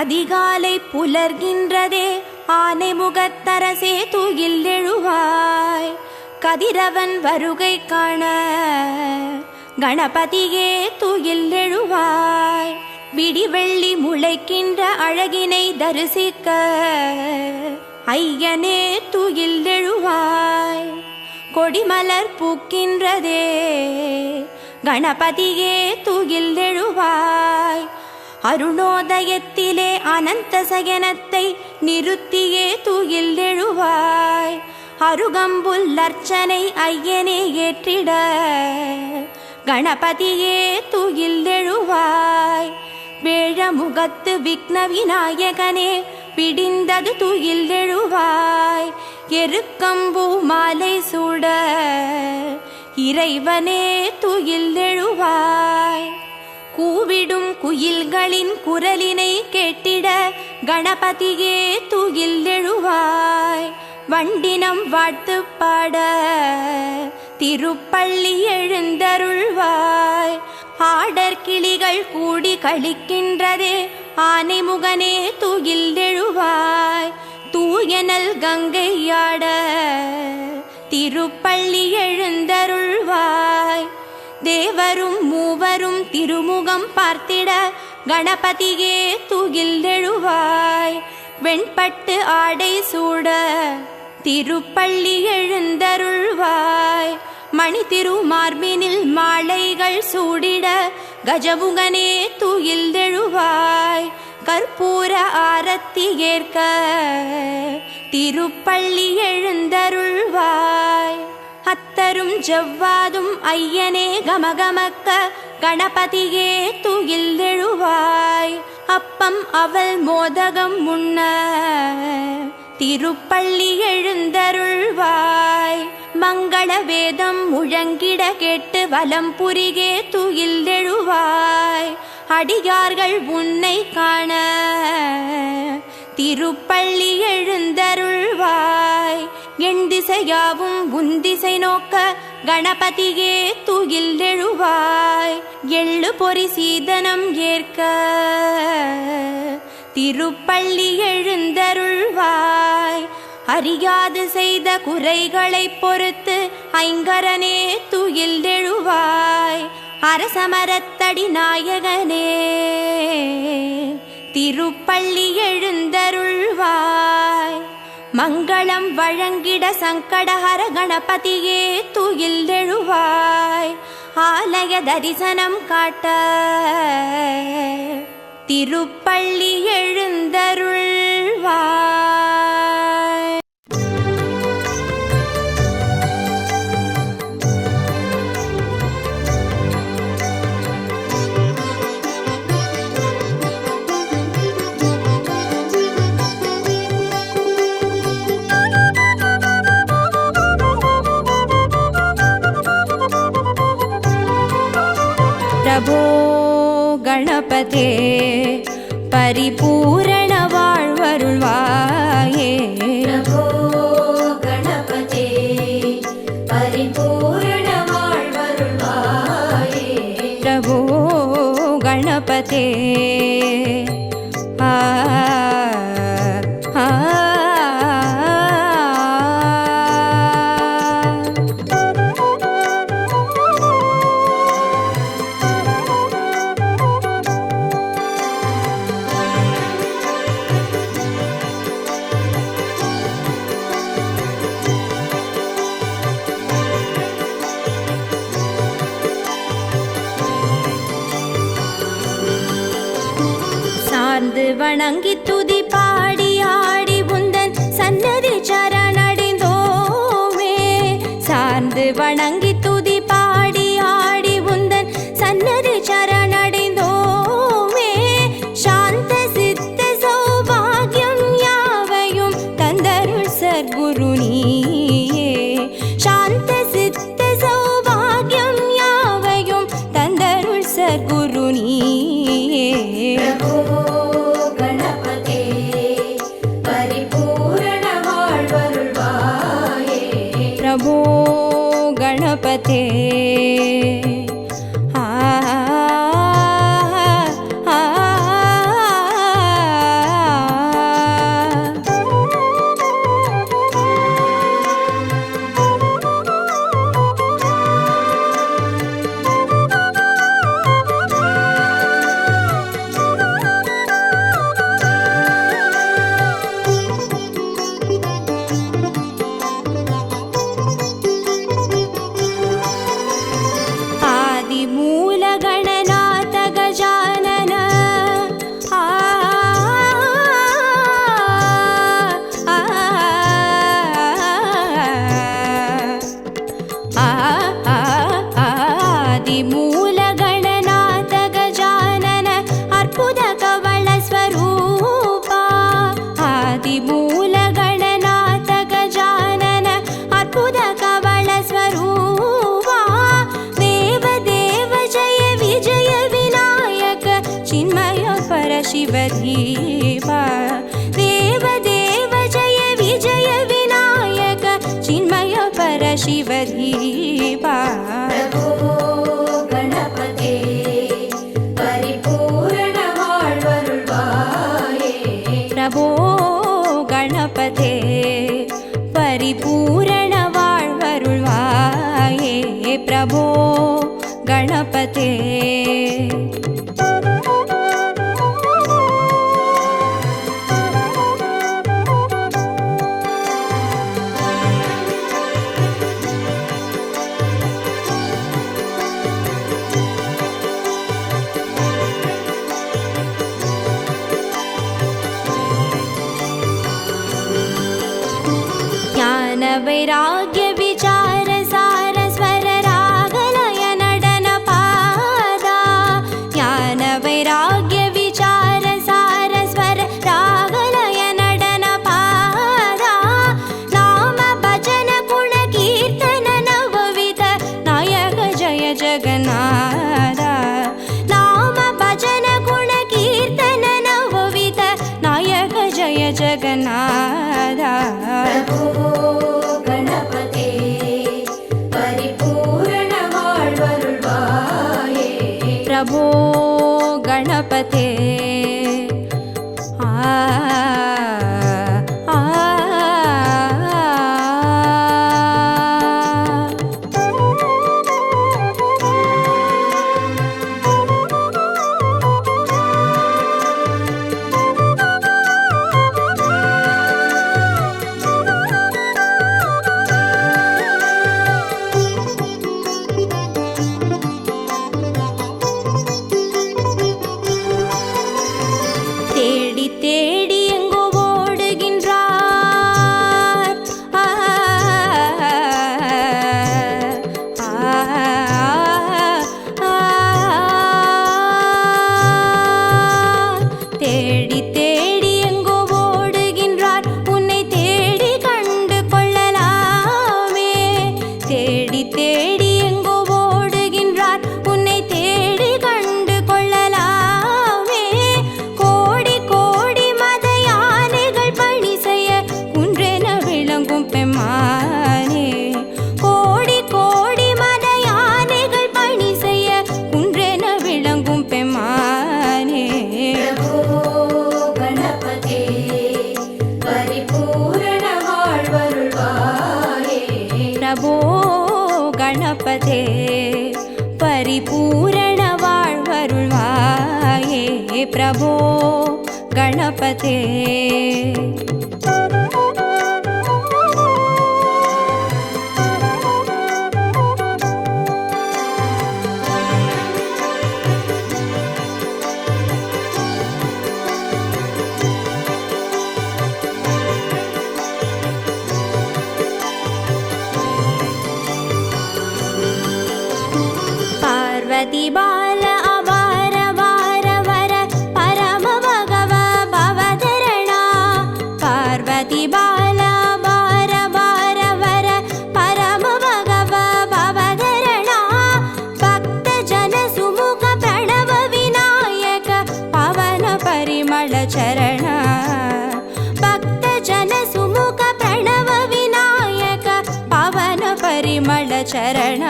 அதிகாலை புலர்கின்றதே ஆனை முகத்தரசே தூயில் எழுவாய். கதிரவன் வருகை காண கணபதியே தூயில் எழுவாய். விடிவெள்ளி முளைக்கின்ற அழகினை தரிசிக்க ஐயனே தூயில் எழுவாய். கொடிமலர் பூக்கின்றதே கணபதியே தூயில் எழுவாய். அருணோதயத்திலே அனந்த சயனத்தை நிறுத்தியே தூயில் எழுவாய். அருகம்புல் அர்ச்சனை ஐயனே ஏற்றிட கணபதியே தூயில் எழுவாய். வேழமுகத்து விக்ன விநாயகனே பிடிந்தது தூயில் எழுவாய். எருக்கம்பூ மாலை சூட இறைவனே தூயில் எழுவாய். கூவிடும் குயில்களின் குரலினை கேட்டிட கணபதியே தூயில் எழுவாய். வண்டினம் வாழ்த்து பாட திருப்பள்ளி எழுந்தருள்வாய். ஆடர் கிளிகள் கூடி கழிக்கின்றதே ஆனைமுகனே தூயில் எழுவாய். தூயனல் கங்கையாட திருப்பள்ளி எழுந்தருள்வாய். தேவரும் மூவரும் திருமுகம் பார்த்திட கணபதியே தூயில் எழுவாய். வெண்பட்டு ஆடை சூட திருப்பள்ளி எழுந்தருள்வாய். மணி திருமார்பினில் மாலைகள் சூடிட கஜமுகனே தூயில் எழுவாய். கற்பூர ஆரத்தி ஏற்க திருப்பள்ளி எழுந்தருள்வாய். அத்தரும் ஜவ்வாதும் ஐயனே கமகமக்க கணபதியே தூயில் எழுவாய். அப்பம் அவல் மோதகம் உண்ண திருப்பள்ளி எழுந்தருள்வாய். மங்கள வேதம் முழங்கிட கேட்டு வலம் புரிகே தூயில் எழுவாய். அடியார்கள் உன்னை காண திருப்பள்ளி எழுந்தருள்வாய். என் திசையாவும் உன் திசை நோக்க கணபதியே தூயில் எழுவாய். எள்ளு பொறி சீதனம் ஏற்க திருப்பள்ளி எழுந்தருள்வாய். அறியாது செய்த குறைகளை பொறுத்து ஐங்கரனே தூயில் எழுவாய். அரசமரத்தடி நாயகனே திருப்பள்ளி எழுந்தருள்வாய். மங்களம் வழங்கிட சங்கடஹர கணபதியே தூயில் எழுவாய். ஆலய தரிசனம் காட்ட திருப்பள்ளி எழுந்தருள்வாய். பிரபோ கணபதே பரிபூரண வாழ்வருள்வாயே. பிரபோ கணபதே பரிபூரண வாழ்வருள்வாயே. பிரபோ கணபதே ஆ சார்ந்து வணங்கி துதி பாடி ஆடி உந்தன் சன்னதி சரணடைந்தோமே. சார்ந்து வணங்கி துதி பாடி ஆடி உந்தன் சன்னதி சரணடைந்தோமே. சாந்த சித்த சௌபாகியம் யாவையும் தந்தருள் சர்க்குரு நீயே. சாந்த சித்த சௌபாகியம் யாவையும் தந்தருள் சர்க்குரு நீயே. பிரபோ கணபதே ஆ शिवदीपा प्रभो गणपते परिपूर्ण வாழ்வருள்வாயே प्रभो गणपते परिपूर्ण வாழ்வருள்வாயே प्रभो गणपते वैराग्य विचार सार स्वर रागलय नडन पादा ज्ञान वैराग्य विचार सार स्वर रागलय नडन पादा नाम भजन गुण कीर्तन नवविध नायक जय जगन्नाथ नाम भजन गुण कीर्तन नवविध नायक जय जगन्नाथ प्रभो गणपते प्रभो गणपते परिपूर्ण வாழ்வருள்வாயே प्रभो गणपते पार्वती बाल अवार वार वर परम भगव भवधरणा पार्वती बाल अवार वार वर परम भगव भवधरणा भक्त जन सुमुख प्रणव विनायक पवन परिमल चरण भक्त जन सुमुख प्रणव विनायक पवन परिमल चरण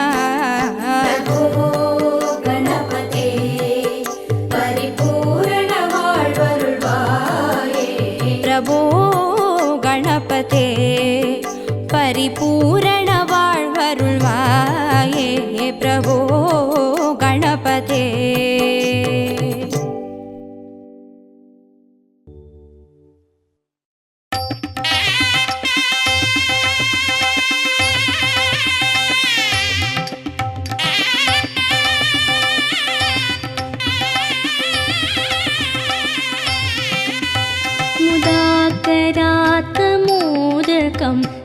प्रभो गणपते परिपूर्ण வாழ்வருள்வாயே प्रभो गणपते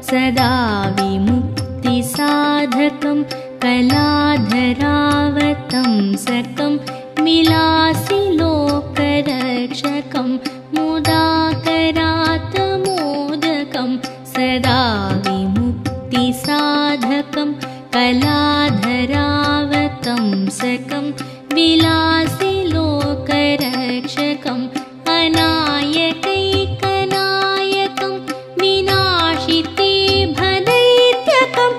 सदा विमुक्तिसाधकं कलाधरावतं सकं विलासि लोकरक्षकं मुदाकरात्मोदकं सदा विमुक्तिसाधकं कलाधरावतं सकं विलासि लोकरक्षकं अनायकैकनायकं विनाशिते भदैत्यकं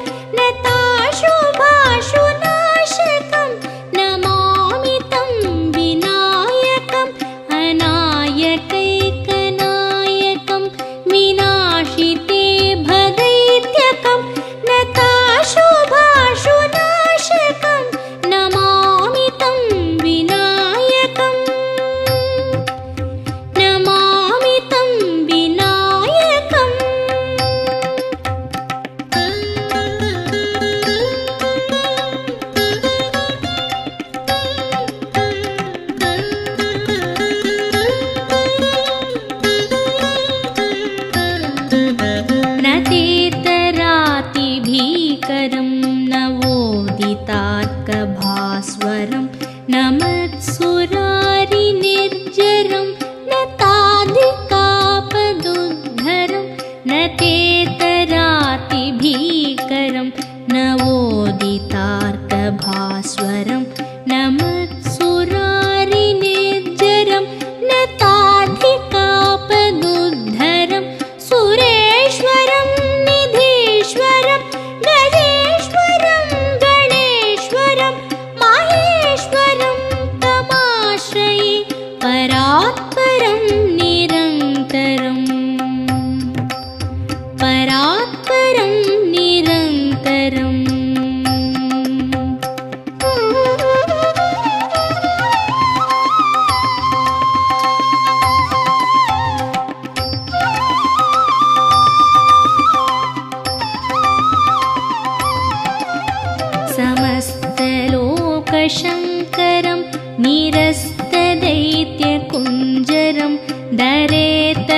लोकशङ्करं निरस्तदैत्यकुञ्जरं दरेतरोदरं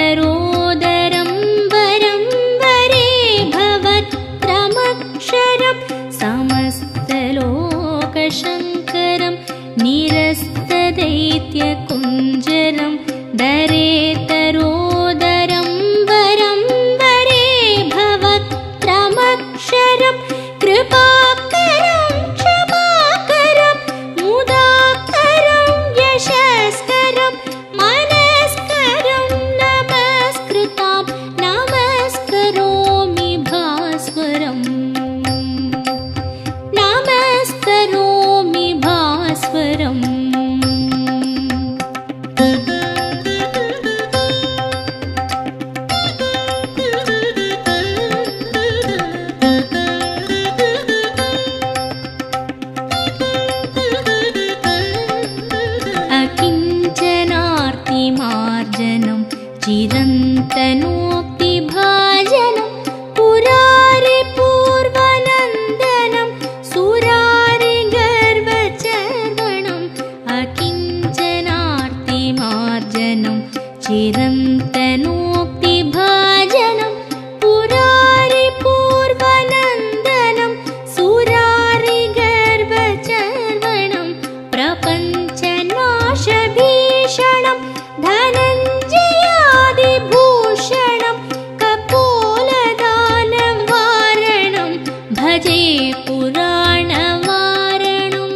वरं वरे भवत्रमक्षरं समस्तलोकशङ्करं निरस्तदैत्यकुञ्जरं दरेतरोदरं वरं वरे भवत्रमक्षरं कृपाकरं क्षमाकरं मुदाकरं यशस्करं मनस्करं नमस्कृतां नमस्करोमि भास्वरम् नमस्करोमि भास्वरम् अकिञ्चनार्तिमार्जनं चिरन्तनोक्तिभाजनं पुरारिपूर्वनन्दनं सुरारिगर्वचर्वणम् अकिञ्चनार्तिमार्जनं चिरन्तनोक्तिभाजनं पुरारिपूर्वनन्दनं सुरारिगर्वचर्वणं प्रपञ्चनाशभीषणं धनञ्जयादिभूषणं कपोलदानवारणं भजे पुराणवारणं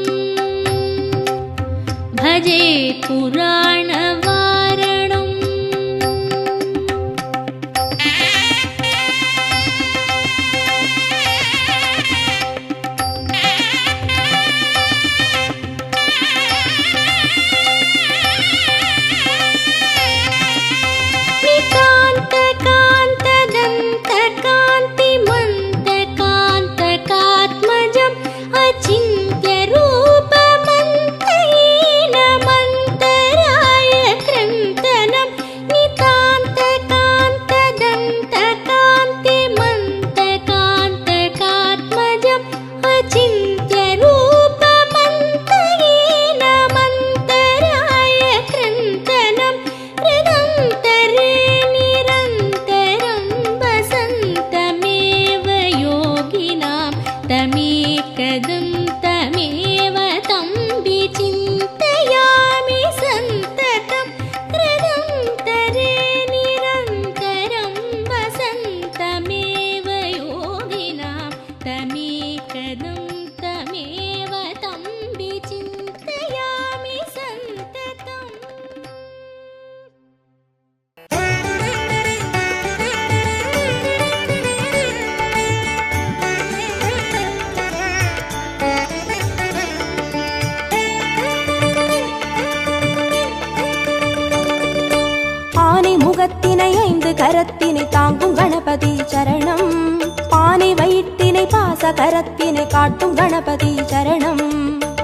भजे पुराणवारणम् नितान्तकान्तदन्तकान्तिमन्तकान्तकात्मजम् अचिन्त्यरूपमन्तहीनमन्तराय कृन्तनं नितान्तकान्तदन्तकान्तिमन्तकान्तकात्मजम् अचिन्त्यरूपमन्तहीनमन्तराय कृन्तनं हृदन्तरे निरन्तरं वसन्तमेव योगिनां तमेकदं तमेव तं विचिन्तयामि सन्ततं हृदन्तरे निरन्तरं वसन्तमेव योगिनां तमेकदं तमेव तं विचिन्तयामि सन्ततम् ஆனை முகத்தினை 5 கரத்தினை தாங்கும் கணபதி சரணம் பானை வயிற்றினை பாச கரத்தினை காட்டும் கணபதி சரணம்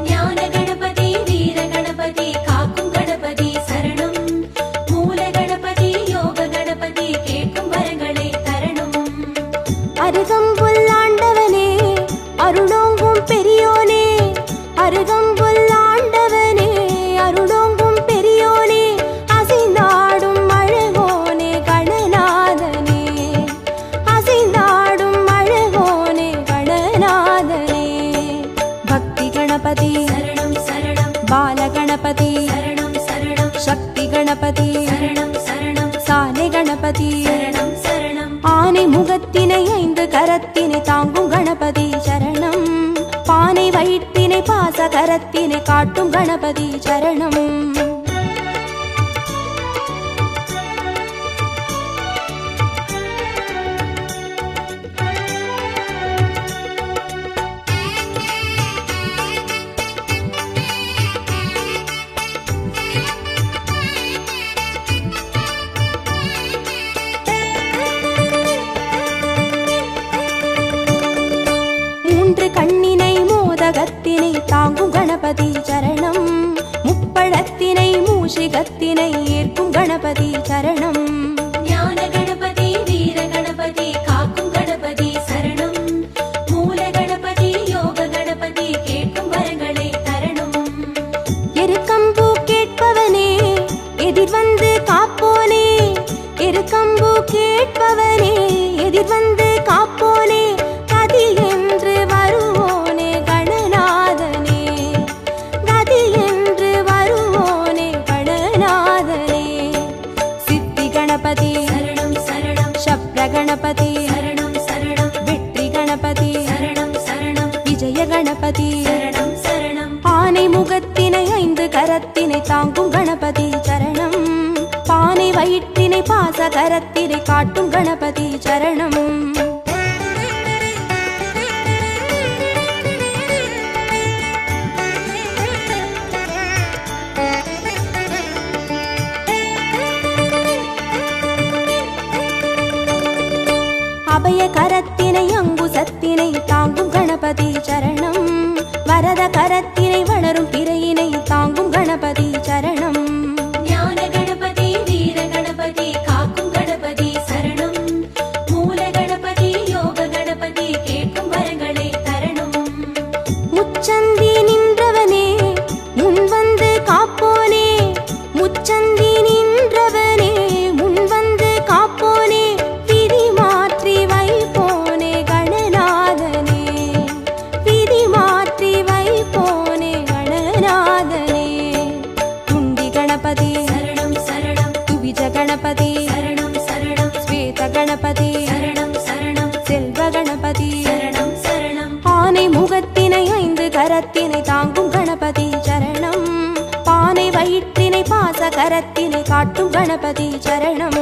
ஞான கணபதி வீர கணபதி காக்கும் கணபதி சரணம் மூல கணபதி யோக கணபதி கேட்கும் வரங்களை தரணும் அருகம்புல்லாண்டவனே அருளோங்கும் பெரியோனே அருகம்புல்லாண்டவனே அருளோங்கும் பெரியோனே அசைந்தாடும் அழகோனே கணநாதனே அசைந்தாடும் அழகோனே கணநாதனே பக்தி கணபதி சரணம் சரணம் பால கணபதி சரணம் சரணம் சக்தி கணபதி சரணம் சரணம் சாலை கணபதி சரணம் சரணம் ஆனை முகத்தினை 5 கரத்தினை தாங்கும் கணபதி சரணம் பானை வயிற்றினை பாச கரத்தினை காட்டும் கணபதி சரணம் கண்ணினை மோதகத்தினை தாங்கும் கணபதி சரணம் முப்பழத்தினை மூஷிகத்தினை ஏற்கும் கணபதி சரணம் ஞான கணபதி வீர கணபதி காக்கும் கணபதி சரணம் மூல கணபதி யோக கணபதி கேட்கும் வரங்களை தரணும் விஜய கணபதி சரணம் சரணம் ஆனை முகத்தினை 5 கரத்தினை தாங்கும் கணபதி சரணம் பானை வயிற்றினை பாச கரத்தினை காட்டும் கணபதி சரணம் அபய கரத்தினை அங்குசத்தினை தாங்கும் கணபதி சரணம் வரத கரத்தினை வளரும் பிறையினை தாங்கும் கணபதி சரணம் ஞான கணபதி வீர கணபதி காக்கும் கணபதி சரணம் மூல கணபதி யோக கணபதி கேட்கும் வரங்களை தரணும் முச்சந்தி நின்றவனே முன் வந்து காப்போனே முச்சந்தி நின்றவனே முன் வந்து காப்போனே விதி மாற்றி வைப்போனே கணநாதனே விதி மாற்றி வைப்போனே கணநாதனே துண்டி கணபதி சரணம் சரணம் துவிஜ கணபதி சரணம் சரணம் ஸ்வேத கணபதி சரணம் சரணம் செல்வ கணபதி சரணம் சரணம் ஆனை முகத்தினை 5 கரத்தினை தாங்கும் கணபதி சரணம் பானை வயிற்றினை பாச கரத்தினை காட்டும் கணபதி சரணம்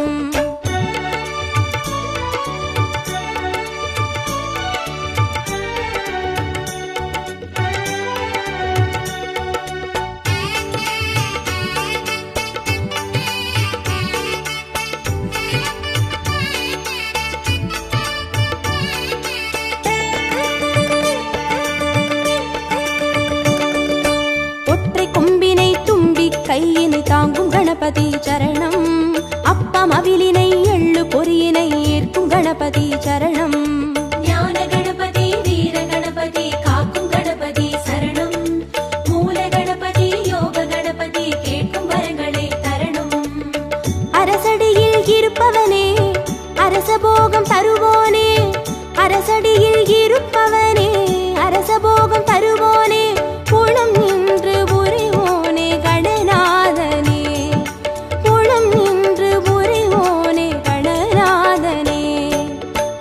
ஒற்றை கொம்பினை தும்பி கையினை தாங்கும் கணபதி சரணம் அப்பம் அவிலினை எள்ளு பொறியினை ஏற்கும் கணபதி சரணம் ஞான கணபதி வீர கணபதி காக்கும் கணபதி சரணம் மூல கணபதி யோக கணபதி கேட்கும் வரங்களை தரணும் அரசடியில் இருப்பவனே அரசபோகம் தருவோனே அரசடியில் இருப்பவனே அரசபோகம் தருவோனே புலம் நின்று புரிவோனே கணநாதனே புலம் நின்று புரிவோனே கணநாதனே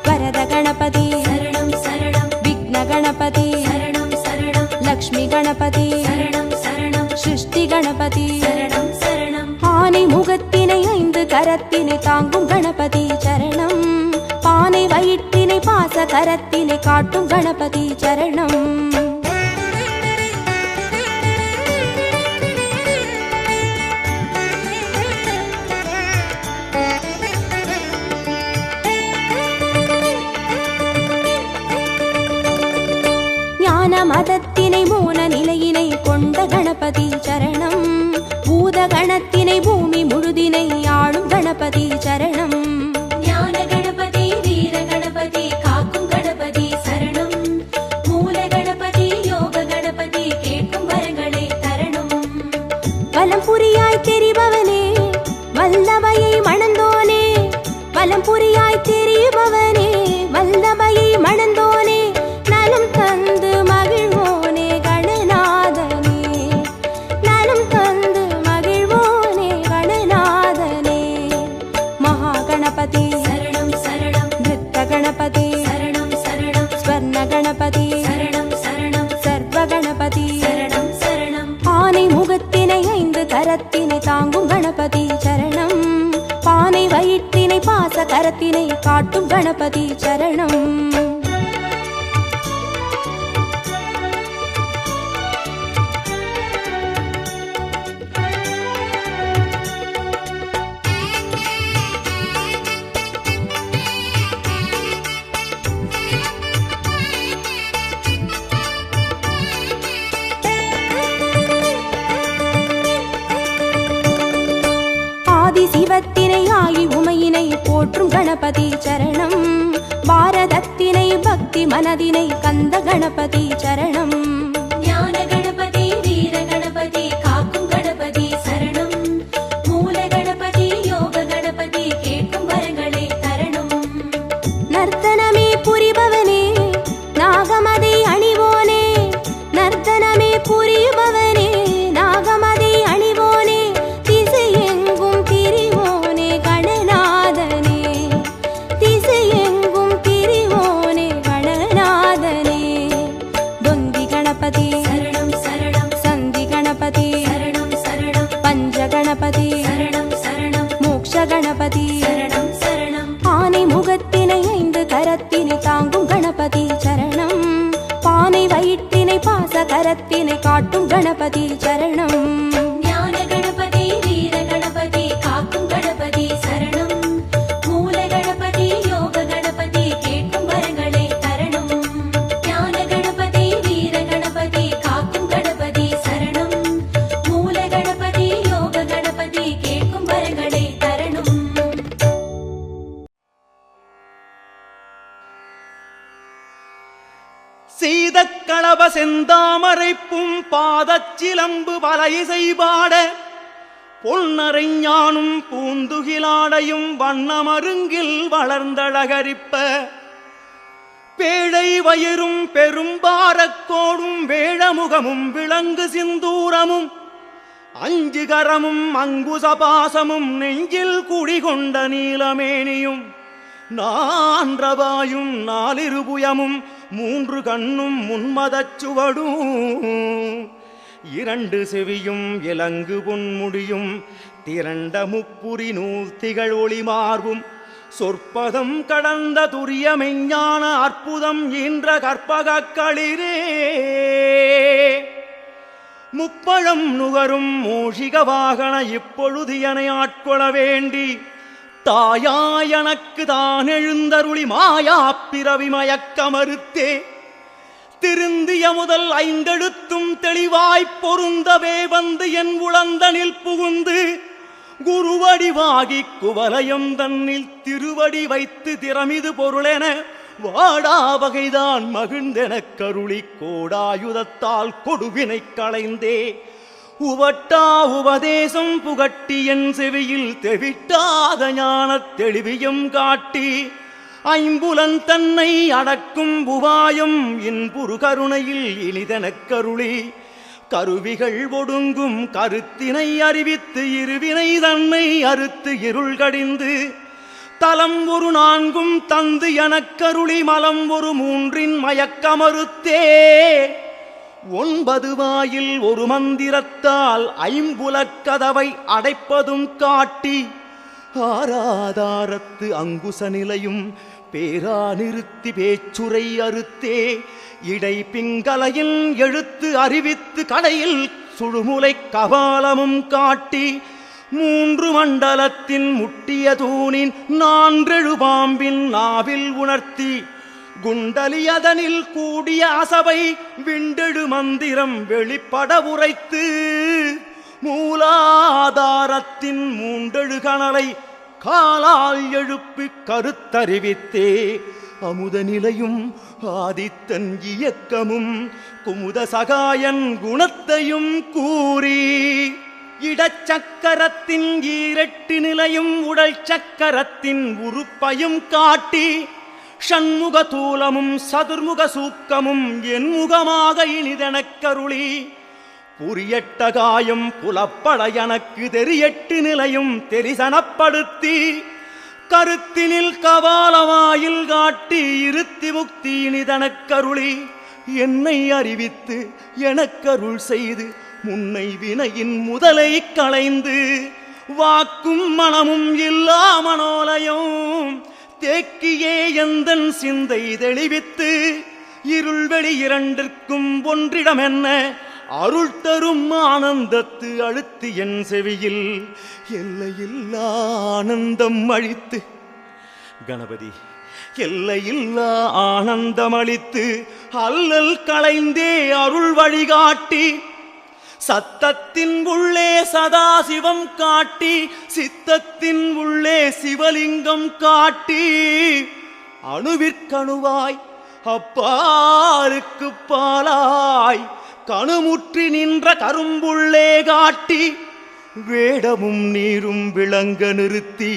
வரத கணபதி சரணம் சரணம் விக்ன கணபதி சரணம் சரணம் லக்ஷ்மி கணபதி சரணம் சரணம் சிருஷ்டி கணபதி சரணம் சரணம் ஆனை முகத்தினை 5 கரத்தினை தாங்கும் கணபதி சரணம் பானை வயிற்றினை பாச கரத்தினை காட்டும் கணபதி சரணம் ஞான மதத்தினை மூல நிலையினை கொண்ட கணபதி சரணம் பூத கணத்தினை பூமி முழுதினை ஆளும் கணபதி சரணம் ஞான கணபதி வீர கணபதி காக்கும் கணபதி சரணம் மூல கணபதி யோக கணபதி கேட்கும் வரங்களை தரணும் வலம் புரியாய் தெரிபவனே வல்லமையை மணந்தோனே வலம் புரியாய் தெரிபவனே வல்லமையை மணந்தோனே நலம் தந்து மகிழ்வோனே கணநாதனே நலம் தந்து மகிழ்வோனே கணநாதனே மகா கணபதி சரணம் சரணம் நிருத்த கணபதி சரணம் சரணம் ஸ்வர்ண கணபதி சரணம் சரணம் சர்வ கணபதி சரணம் சரணம் ஆனை முகத்தினை 5 கரத்தினை தாங்கும் கணபதி சரணம் பானை வயிற்றினை பாச கரத்தினை காட்டும் கணபதி சரணம் ஆதி சிவத்தினை ஆகி உமையினை போற்றும் கணபதி சரணம் பாரதத்தினை பக்தி மனதினை கந்த கணபதி சரணம் ஞான கணபதி வீர கணபதி காக்கும் கணபதி சரணம் மூல கணபதி யோக கணபதி கேட்கும் வரங்களை தரணும் நர்த்தனமே புரிபவனே நாகமதை அணிவோனே நர்த்தனமே புரிபவனே நாகமதை அணிவோனே திசையெங்கும் திரிவோனே கணநாதனே திசையெங்கும் திரிவோனே கணநாதனே கணபதி சரணம் சரணம் ஆனை முகத்தினை 5 கரத்தினை தாங்கும் கணபதி சரணம் பானை வயிற்றினை பாச கரத்தினை காட்டும் கணபதி சரணம் ஞான கணபதி வீர கணபதி காக்கும் கணபதி சரணம் மூல கணபதி யோக கணபதி கேட்கும் வரங்களை தரணும் ஞான கணபதி வீர கணபதி காக்கும் கணபதி சரணம் மூல கணபதி யோக கணபதி கேட்கும் வரங்களை தரணும் சீதக்களப செந்தாமரைப்பும் பாதச்சிலம்பு வலையிசை பாட பொன்னரை ஞானும் பூந்துகிலாடையும் வண்ணமருங்கில் வளர்ந்தழகரிப்ப பேழை வயிறும் பெரும்பாரக்கோடும் வேழமுகமும் விலங்கு சிந்தூரமும் 5 கரமும் அங்குசபாசமும் நெஞ்சில் குடிகொண்ட நீலமேனியும் நான்றவாயும் 4 புயமும் 3 கண்ணும் முன்மதச் சுவடும் 2 செவியும் இலங்கு பொன்முடியும் திரண்ட முப்புரி நூத்திகள் ஒளி மார்பும் சொற்பதம் கடந்த துரிய மெஞ்ஞான அற்புதம் ஈன்ற கற்பகக்களிரே முப்பழம் நுகரும் மூஷிக வாகன இப்பொழுது என ஆட்கொள்ள வேண்டி தாயாயனக்கு தான் எழுந்தருளி மாயா பிறவி மயக்க மறுத்தே திருந்திய முதல் 5 எழுத்தும் தெளிவாய்ப் பொருந்தவே வந்து என் உளந்தனில் புகுந்து குருவடிவாகி குவலயம் தன்னில் திருவடி வைத்து திறமிது பொருளென வாடா வகைதான் மகிழ்ந்தெனக் கருளி கோடாயுதத்தால் கொடுவினை களைந்தே உவட்டா உபதேசம் புகட்டி என் செவியில் தெவிட்டாத ஞானத் தெளிவியும் காட்டி 5 தன்னை அடக்கும் உபாயம் இன்புறு கருணையில் இனிதெனக் கருளி கருவிகள் ஒடுங்கும் கருத்தினை அறிவித்து இருவினை தன்னை அறுத்து இருள் கடிந்து தலம் ஒரு 4 தந்து எனக்கருளி மலம் ஒரு 3 மயக்கமறுத்தே 9 வாயில் ஒரு மந்திரத்தால் 5 கதவை அடைப்பதும் காட்டி ஆராதாரத்து அங்குச நிலையும் பேரா நிறுத்தி பேச்சுரை அறுத்தே இடை பிங்கலையில் எழுத்து அறிவித்து கடையில் சுழுமுலை கபாலமும் காட்டி 3 மண்டலத்தின் முட்டிய தூணின் 4 பாம்பின் நாவில் உணர்த்தி குண்டலியதனில் கூடிய அசபை விண்டெழு மந்திரம் வெளிப்பட உரைத்து மூலாதாரத்தின் 3 கணலை காலால் எழுப்பி கருத்தறிவித்தே அமுத நிலையும் ஆதித்தன் இயக்கமும் குமுத சகாயன் குணத்தையும் கூறி இடச்சக்கரத்தின் 8 நிலையும் உடல் சக்கரத்தின் உறுப்பையும் காட்டி ஷண்முக தூலமும் சதுர்முக சூக்கமும் என் முகமாக இனிதெனக் கருளி புரியட்ட காயம் புலப்பட எனக்கு தெரியட்டு நிலையும் தெரிசனப்படுத்தி கருத்தினில் கபாலவாயில் காட்டி இருத்தி முக்தி இனிதனக் கருளி என்னை அறிவித்து எனக்கருள் செய்து முன்னை வினையின் முதலை களைந்து வாக்கும் மனமும் இல்லா மனோலயம் தேக்கியே எந்தன் சிந்தை தெளிவித்து இருள்வெளி 2ற்கும் ஒன்றிடம் என்ன அருள் தரும் ஆனந்தத்து அழுத்தி என் செவியில் எல்லையில்லா ஆனந்தம் அளித்து கணபதி எல்லையில்லா ஆனந்தம் அளித்து அல்லல் களைந்தே அருள் வழிகாட்டி சத்தத்தின் உள்ளே சதாசிவம் காட்டி சித்தத்தின் உள்ளே சிவலிங்கம் காட்டி அணுவிற்கணுவாய் அப்பாருக்கு பாலாய் கணுமுற்றி நின்ற கரும்புள்ளே காட்டி வேடமும் நீரும் விளங்க நிறுத்தி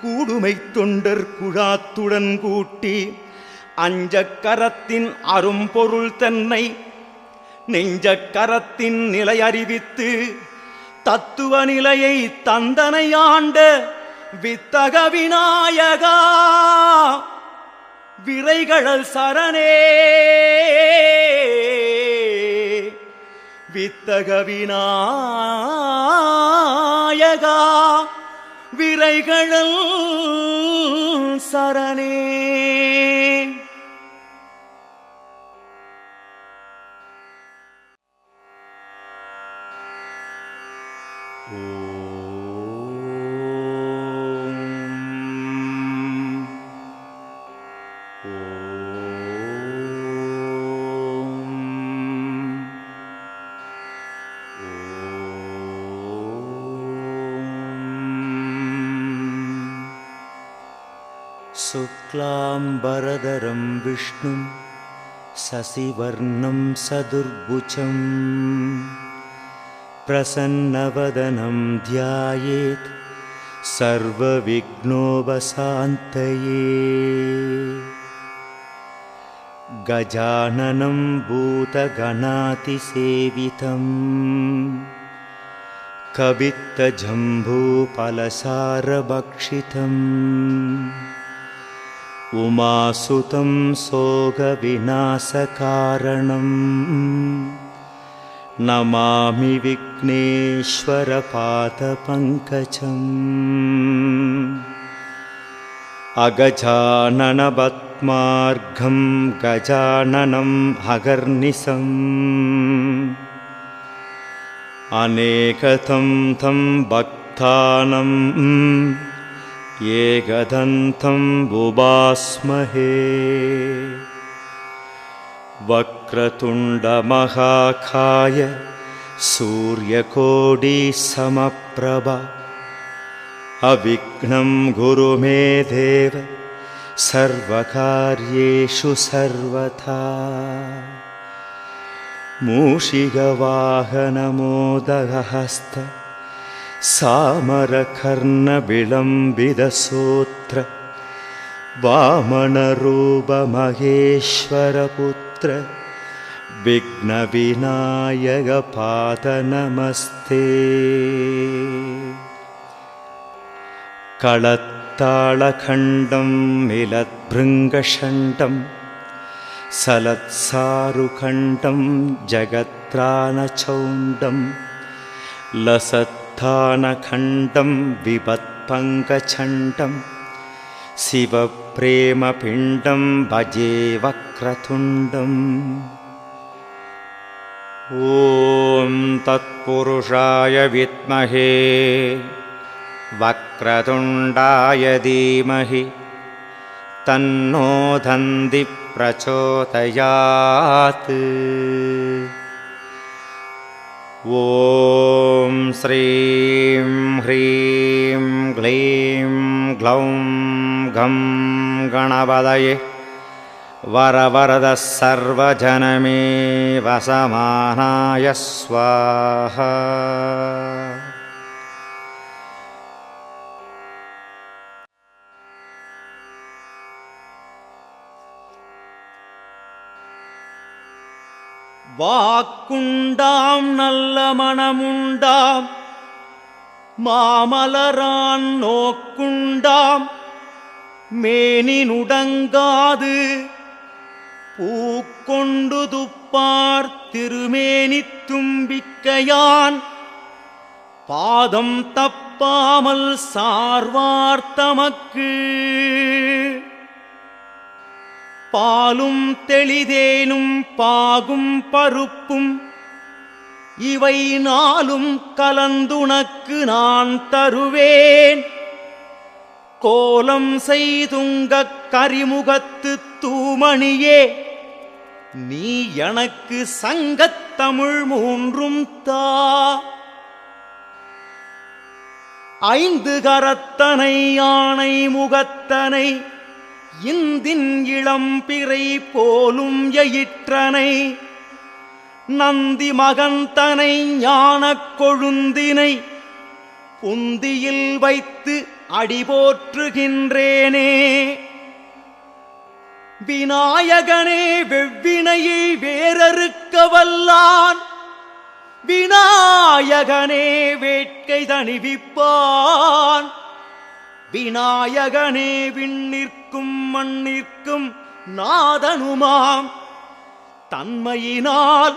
கூடுமை தொண்டர் குழாத்துடன் கூட்டி 5 கரத்தின் அரும்பொருள் தன்னை நெஞ்சக்கரத்தின் நிலை அறிவித்து தத்துவ நிலையை தந்தனை ஆண்ட வித்தக விநாயகா விரைகழல் சரணே வித்தக விநாயகா திரைகளல் சரணே. शुक्लाम्बरधरं विष्णुं शशिवर्णं सदुर्भुजं प्रसन्नवदनं ध्यायेत् सर्वविघ्नोपशान्तये. गजाननं भूतगणातिसेवितं कवित्तजम्बूफलसारभक्षितम् उमासुतं शोकविनाशकारणं नमामि विघ्नेश्वरपादपङ्कजम्. अगजाननपद्मार्घं गजाननम् अगर्निशम् अनेकतं तं भक्तानाम् एकदन्तं बुभास्महे. वक्रतुण्डमहाकाय सूर्यकोटिसमप्रभ अविघ्नं कुरु मे देव सर्वकार्येषु सर्वथा. मूषिकवाहनमोदहस्त सामरकर्णविलम्बितसूत्र वामनरूपमहेश्वरपुत्र विघ्नविनायकपादनमस्ते. कळत्ताळखण्डं मिलद्भृङ्गषण्डं सलत्सारुखण्डं जगत्रानचौण्डं लसत्थानखण्डं विपत्पङ्कचण्डं शिवप्रेमपिण्डं भजे वक्रतुण्डम्. ॐ तत्पुरुषाय विद्महे वक्रतुण्डाय धीमहि तन्नो दन्ति प्रचोदयात्. ॐ श्रीं ह्रीं क्लीं ग्लौं गं गणपतये वरवरद सर्वजनमे वसमानाय स्वाहा. வாக்குண்டாம் நல்ல மனமுண்டாம் மாமலரான் நோக்குண்டாம் மேனி நுடங்காது பூக்கொண்டு துப்பார் திருமேனி தும்பிக்கையான் பாதம் தப்பாமல் சார்வார்த்தமக்கு. பாலும் தெளிதேனும் பாகும் பருப்பும் இவை நாளும் கலந்துனக்கு நான் தருவேன். கோலம் செய்துங்கக் கரிமுகத்து தூமணியே நீ எனக்கு சங்கத்தமிழ் மூன்றும் தா. ஐந்து கரத்தனை யானை முகத்தனை இந்தின் இளம்பிறை போலும் எயிற்றனை நந்தி மகந்தனை ஞானக் கொழுந்தினை புந்தியில் வைத்து அடிபோற்றுகின்றேனே. விநாயகனே வெவ்வினையை வேறறுக்க வல்லான் விநாயகனே வேட்கை தணிவிப்பான். விநாயகனே விண்ணிற்கும் மண்ணிற்கும் நாதனுமாம் தன்மையினால்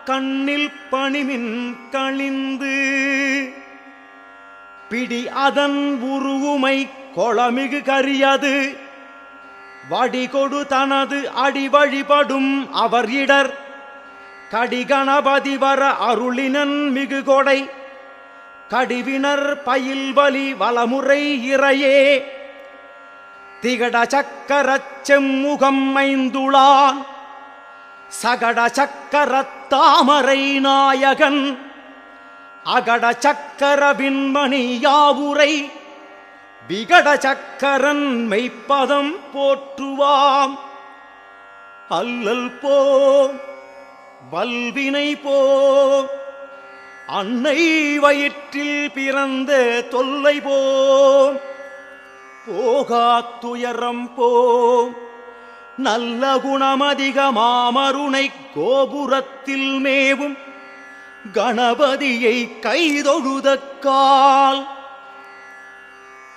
கண்ணில் பணிமின் கழிந்து பிடி அதன் உருவுமை கொளமிகு கரியது வடிகொடு தனது அடி வழிபடும் அவர் இடர் கடிகணபதி வர அருளினன் மிகு கொடை கடிவினர் பயில்வலி வலமுறை இறையே திகட சக்கரச் செம்முகம் ஐந்துளான் சகட சக்கரத் தாமரை நாயகன் அகட சக்கர விண்மணி யாவுரை விகட சக்கரன் மெய்ப்பதம் போற்றுவாம் அல்லல் போம் வல்வினை போம் அன்னை வயிற்றில் பிறந்த தொல்லை போம் போகாத்துயரம் போம் நல்ல குணமதிக மாமருணை கோபுரத்தில் மேவும் கணபதியை கைதொழுதக்கால்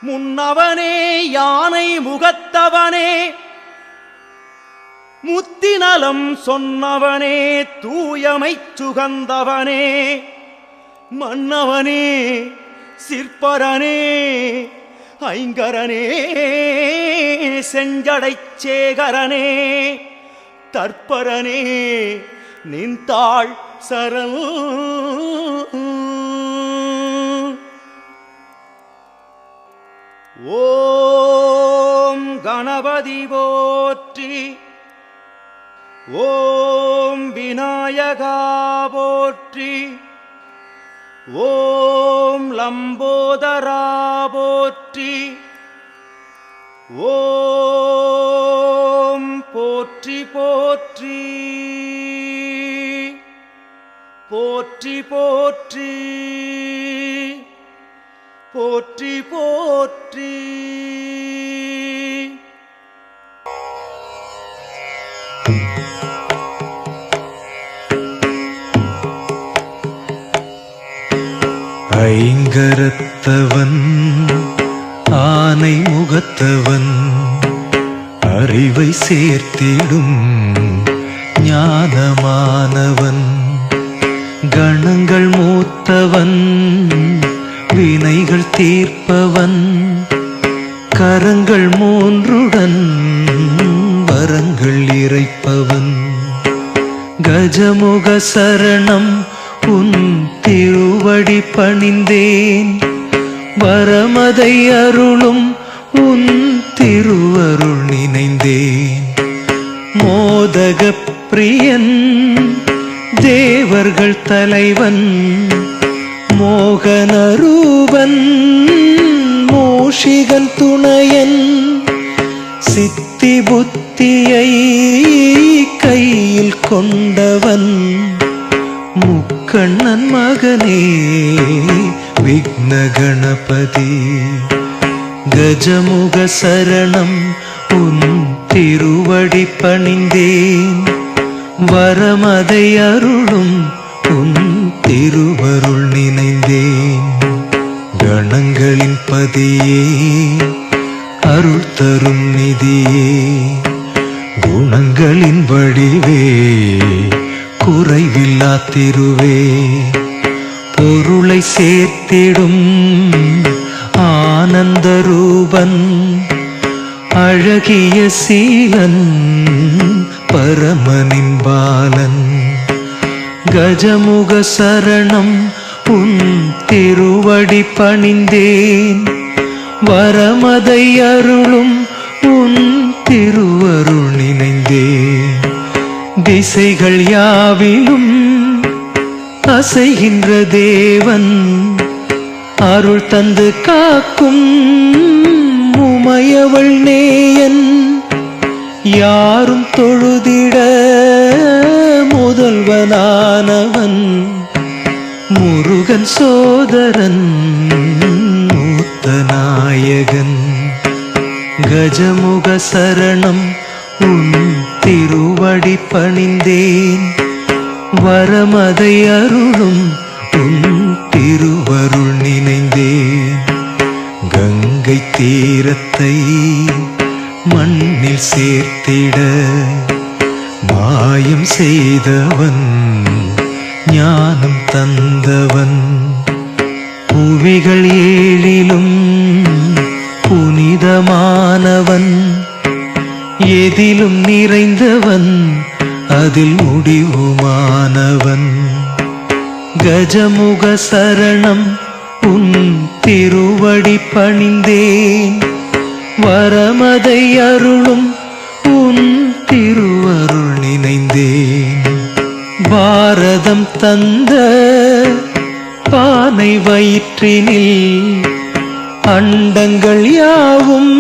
முன்னவனே யானை முகத்தவனே முத்திநலம் சொன்னவனே தூயமைச் சுகந்தவனே மன்னவனே சிற்பரனே ஐங்கரனே செஞ்சடைச் சேகரனே தற்பரனே நின்றாள் சரண். ஓம் கணபதி போற்றி, ஓம் விநாயகா போற்றி, ஓம் லம்போதரா போற்றி, ஓம் போற்றி போற்றி போற்றி போற்றி போற்றி போற்றி. ஐங்கரத்தவன் ஆனை முகத்தவன் அறிவை சேர்த்திடும் ஞானமானவன் கணங்கள் மூத்தவன் வினைகள் தீர்ப்பவன் கரங்கள் மூன்றுடன் வரங்கள் இறைப்பவன் கஜமுக சரணம் உன் திருவடி பணிந்தேன் வரமதை அருளும் உன் திருவருள் நினைந்தேன் மோதக பிரியன் தேவர்கள் தலைவன் மோகனரூபன் மூஷிகன் துணையன் சித்தி புத்தியை கையில் கொண்டவன் முக்கண்ணன் மகனே விக்ன கணபதி கஜமுக சரணம் உன் திருவடி பணிந்தேன் வரமதை அருளும் உன் திருவருள் நினைந்தேன் கணங்களின் பதியே அருள் தரும் நிதியே குணங்களின் வடிவே குறைவில்லா திருவே பொருளை சேர்த்திடும் ஆனந்த ரூபன் அழகிய சீலன் பரமனின் பாலன் கஜமுக சரணம் உன் திருவடி பணிந்தேன் வரமதை அருளும் உன் திருவருள் நினைந்தேன் திசைகள் யாவிலும் அசைகின்ற தேவன் அருள் தந்து காக்கும் உமையவள் நேயன் யாரும் தொழுதிட முதல்வனானவன் முருகன் சோதரன் மூத்த நாயகன் கஜமுக சரணம் உன் திருவடி பணிந்தேன் வரமதை அருளும் உன் திருவருள் நினைந்தேன் கங்கை தீரத்தை மண்ணில் சேர்த்திட மாயம் செய்தவன் ஞானம் தந்தவன் புவிகள் ஏழிலும் புனிதமானவன், எதிலும் நிறைந்தவன், அதில் முடிவுமானவன். கஜமுக சரணம் உன் திருவடி பணிந்தேன், வரமதை அருளும் உன் திருவருள் நினைந்தேன். பாரதம் தந்த பானை வயிற்றினில் அண்டங்கள் யாவும்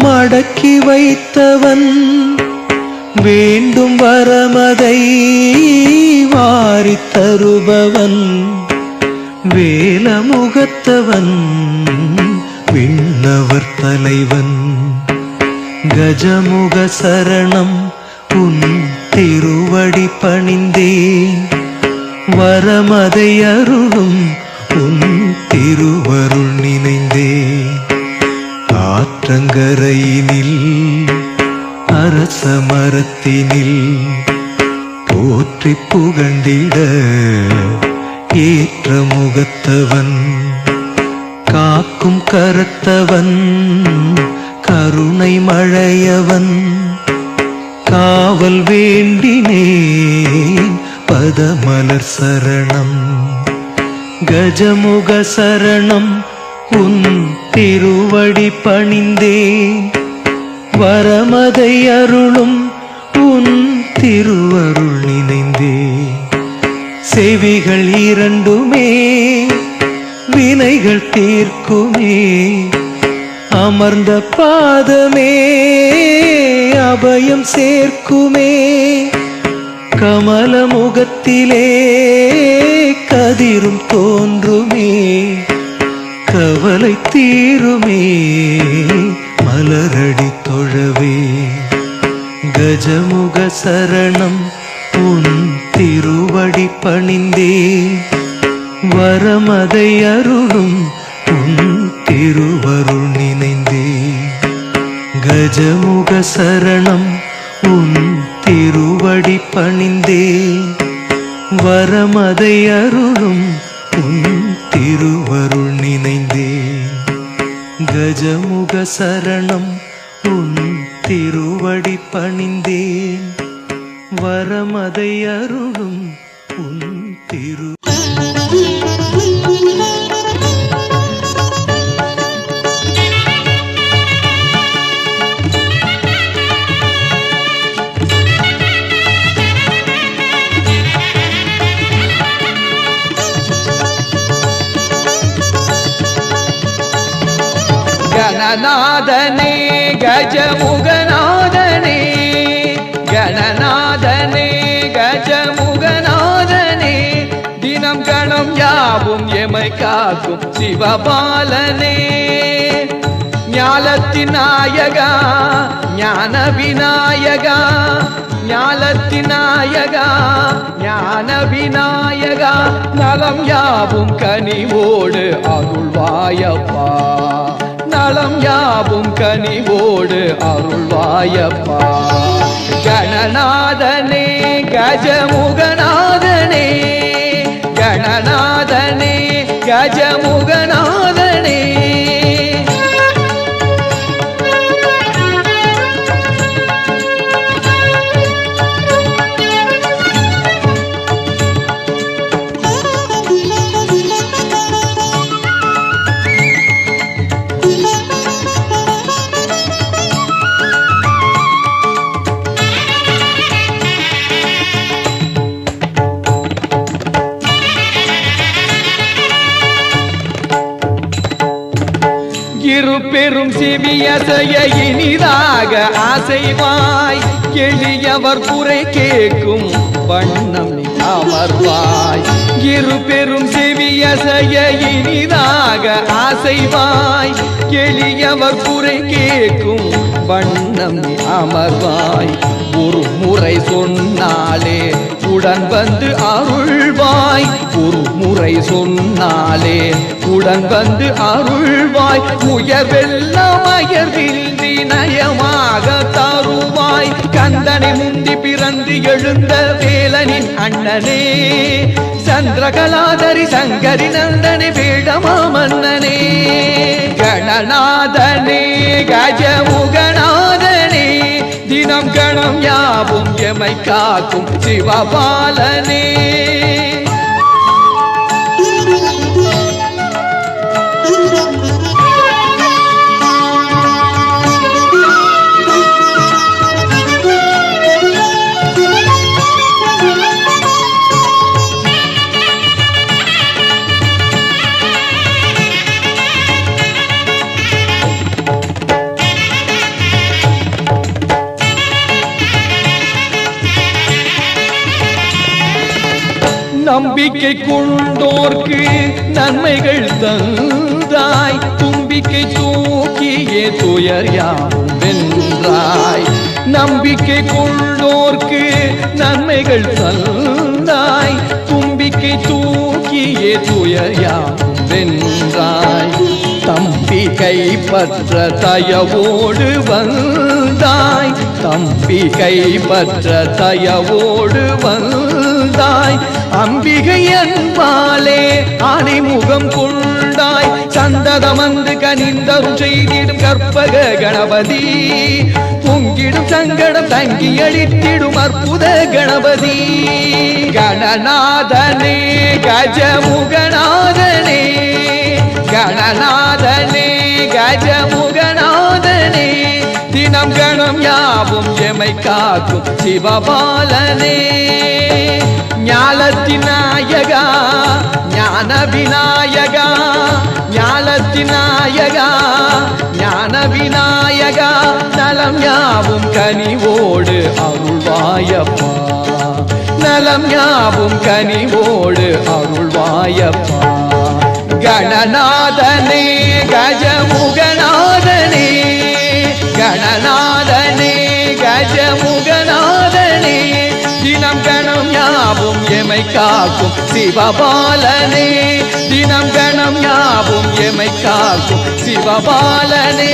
மடக்கி வைத்தவன், வேண்டும் வரமதை வாரித் தருபவன், வேலமுகத்தவன், விண்ணவர் தலைவன். கஜமுக சரணம் உன் திருவடி பணிந்தேன், வரமதை அருளும் உன் திருவருள் நினைந்தேன். ஆற்றங்கரையினில் அரச மரத்தினில் போற்றி புகண்டிட ஏற்ற முகத்தவன், காக்கும் கரத்தவன், கருணை மழையவன், காவல் வேண்டினேன் பதமலர் சரணம். கஜமுக சரணம் உன் திருவடி பணிந்தேன், வரமதை அருளும் உன் திருவருள் நினைந்தேன். செவிகள் இரண்டுமே வினைகள் தீர்க்குமே, அமர்ந்த பாதமே அபயம் சேர்க்குமே. கமல முகத்திலே கதிரும் தோன்றுமே, கவலை தீருமே மலரடி தொழவே. கஜமுக சரணம் உன் திருவடி பணிந்தேன், வரமதை அருளும் உன் திருவருள் நினைந்தேன். கஜமுக சரணம் உன் திருவடி பணிந்தேன், வரமதை அருளும் உன் திருவருள் நினைந்தேன். கஜமுக சரணம் உன் திருவடி பணிந்தேன், வரமதை அருளும் உன் திரு. கணநாதனே கஜமுகநாதனே, கணநாதனே கஜமுகநாதனே, தினம் கணம் யாவும் எமை காக்கும் சிவபாலனே. ஞாலத்தின் நாயகா ஞான விநாயகா, ஞாலத்தின் நாயகா ஞான விநாயகா, நலம் யாவும் கனிவோடு அருள்வாயப்பா, நலம் யாவும் கனிவோடு அருள்வாயப்பா. கணநாதனே கஜமுகநாதனே, கணநாதனே கஜமுகநாதனே. பெரும் செவியசைய இனிதாக ஆசைவாய், எளியவர் குறை கேட்கும் வண்ணம் அமர்வாய். இரு பெரும் செவியசைய இனிதாக ஆசைவாய், எளியவர் குறை கேட்கும் வண்ணம் அமர்வாய். ஒரு முறை சொன்னாலே உட உடன் வந்து அருள்வாய் ஒரு முறை சொன்னாலே உடன் வந்து அருள்வாய் உயர்வெல்லாம் அயர்வின்றி நயமாக தருவாய் கந்தனை முந்தி பிறந்து எழுந்த வேலனின் அண்ணனே சந்திரகலாதரி சங்கரி நந்தனே வேடமா மன்னனே கணநாதனே கஜமுகநாதனே தினம் கணம் யாவும் எமை காக்கும் சிவபாலனே நம்பிக்கை கொண்டோர்க்கு நன்மைகள் தந்தாய் தும்பிக்கை தூக்கியே துயர் யாவும் வென்றாய் நம்பிக்கை கொண்டோர்க்கு நன்மைகள் தந்தாய் தும்பிக்கை தூக்கியே துயர் யாவும் வென்றாய் தம்பி கைப்பற்ற தயவோடு வந்தாய் தம்பி கைப்பற்ற தயவோடு வந்தாய் அம்பிகை அன்பாலே ஆணைமுகம் கொண்டாய் சந்ததமந்து கனிந்தரும் செய்திடும் கற்பக கணபதி பொங்கிடும் சங்கடம் தங்கி அளித்திடும் அற்புத கணபதி கணநாதனே கஜமுகநாதனே கணநாதனே கஜமுகநாதனே தினம் கணம் யாவும் எமை காக்கும் சிவபாலனே ஞாலத்தின் நாயகா ஞான விநாயகா ஞாலத்தின் நாயகா ஞான விநாயகா நலம் யாவும் கனிவோடு அருள்வாயப்பா நலம் யாவும் கனிவோடு அருள்வாயப்பா கணநாதனே கஜமுகநாதனே கணநாதனே கஜமுகநாதனே தினம் கணம் யாவும் எமை காக்கும் சிவபாலனே தினம் கணம் யாவும் எமை காக்கும் சிவபாலனே